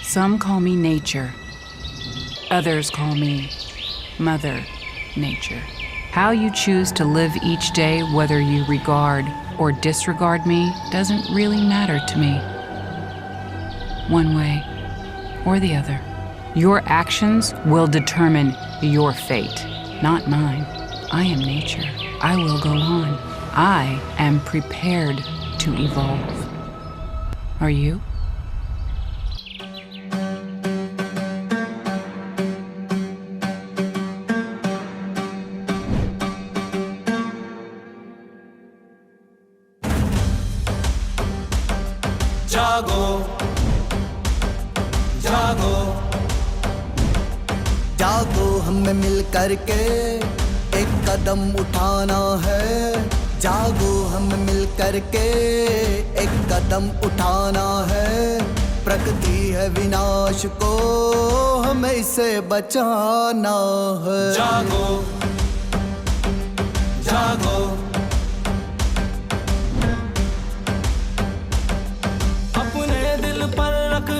Some call me nature. Others call me Mother Nature. How you choose to live each day, whether you regard or disregard me, doesn't really matter to me. One way or the other. Your actions will determine your fate, not mine. I am nature. I will go on. I am prepared to evolve. Are you? जागो जागो जागो, हमें मिल करके एक कदम उठाना है। जागो, हमें मिल करके एक कदम उठाना है। प्रकृति है विनाश को, हमें इसे बचाना है। जागो जागो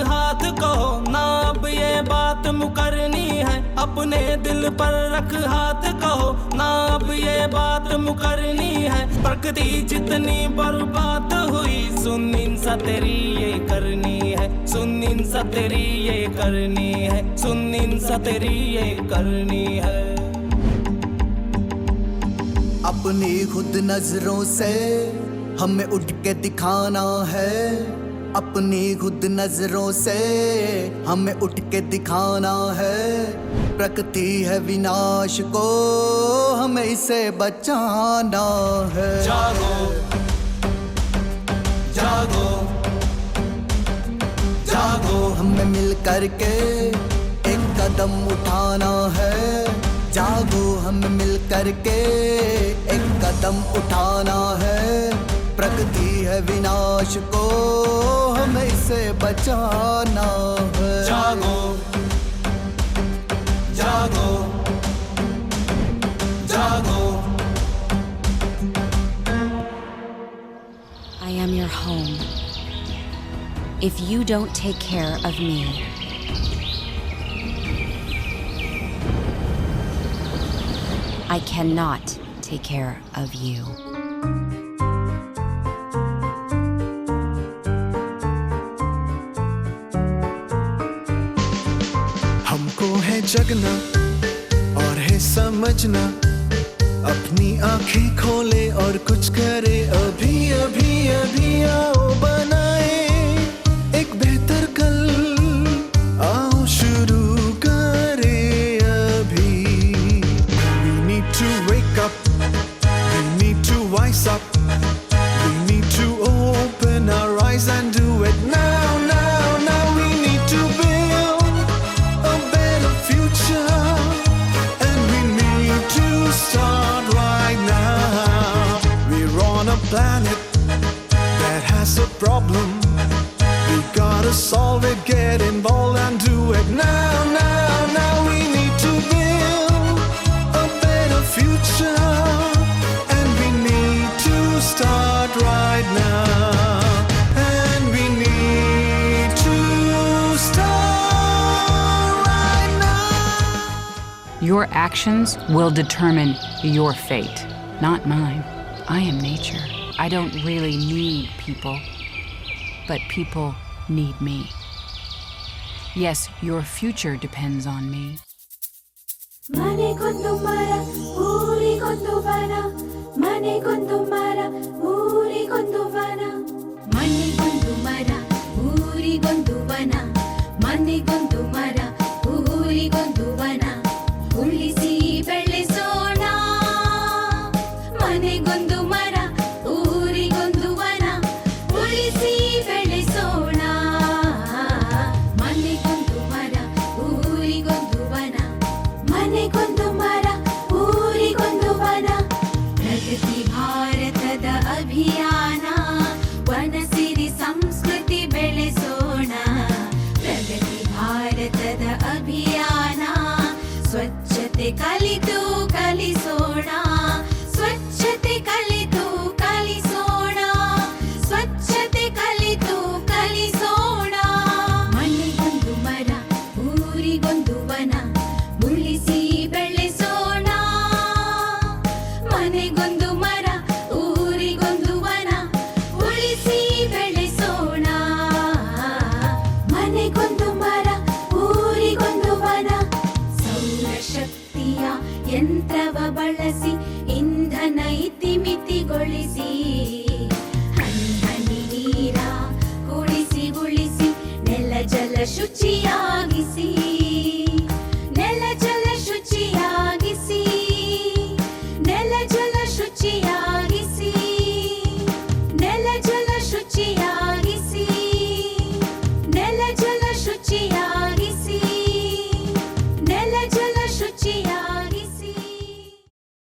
हाथ को ना, अब ये बात मुकरनी है। अपने दिल पर रख हाथ को ना, अब ये बात मुकरनी है। प्रकृति जितनी बर्बाद हुई, सुन इंसा तेरी ये करनी है। सुन इंसा तेरी ये करनी है। सुन इंसा तेरी ये करनी है। अपनी खुद नजरों से हमें उठ के दिखाना है। अपनी खुद नजरों से हमें उठ के दिखाना है। प्रकृति है विनाश को, हमें इसे बचाना है। जागो जागो जागो, हमें मिल करके एक कदम उठाना है। जागो, हमें मिल करके एक कदम उठाना है। प्रकृति है विनाश को, हमें इसे बचाना है। जागो जागो जागो। I am your home. If you don't take care of me, I cannot take care of you. जगना और है समझना, अपनी आंखें खोले और कुछ करे। अभी अभी अभी आओ बनाए एक बेहतर कल, आओ शुरू करे अभी। We need to wake up, we need to wise up, we need to open our eyes and do it now, now, now. We need to build a better future, and we need to start right now. We're on a planet that has a problem. We gotta solve it, get involved and do it now, now, now. We need to build a better future, and we need to start right now. And we need to start right now. Your actions will determine your fate, not mine. I am nature. I don't really need people, but people need me. Yes, your future depends on me. ಮನೆಗೊಂದು ಮರ ಊರಿಗೊಂದು ವನ, ಮನೆಗೊಂದು ಮರ ಊರಿಗೊಂದು ವನ. ಮನೆಗೊಂದು ಮರ ಊರಿಗೊಂದು ವನ, ಮನೆಗೊಂದು ಮರ ಊರಿಗೊಂದು ವನ. ಉಳಿಸಿ ಬೆಳೆಸೋಣ ಮನೆಗೊಂದು ಮರ ಊರಿಗೊಂದು ವನ. ಉಳಿಸಿ ಬೆಳೆಸೋಣ ಮನೆಗೊಂದು ಮರ ಊರಿಗೊಂದು ವನ. ಮನೆಗೊಂದು ಮರ ಊರಿಗೊಂದು ವನ. ಪ್ರಗತಿ ಭಾರತದ ಅಭಿಯಾನ, ವನ ಸಿರಿ ಸಂಸ್ಕೃತಿ ಬೆಳೆಸೋಣ. ಪ್ರಗತಿ ಭಾರತದ ಅಭಿಯಾನ, ಸ್ವಚ್ಛತೆ ಕಲಿತು ಕಲಿಸೋಣ. ಸ್ವಚ್ಛತೆ ಕಲಿತು ಕಲಿಸೋಣ. ಸ್ವಚ್ಛತೆ ಕಲಿತು ಕಲಿಸೋಣ. ಮನೆಗೊಂದು ಶುಚಿಯಾಗಿಸಿ ನೆಲ ಜಲ ಶುಚಿಯಾಗಿಸಿ ನೆಲ ಜಲ ಶುಚಿಯಾಗಿಸಿ ನೆಲ ಜಲ ಶುಚಿಯಾಗಿಸಿ ನೆಲ ಜಲ ಶುಚಿಯಾಗಿಸಿ ನೆಲ ಜಲ ಶುಚಿಯಾಗಿಸಿ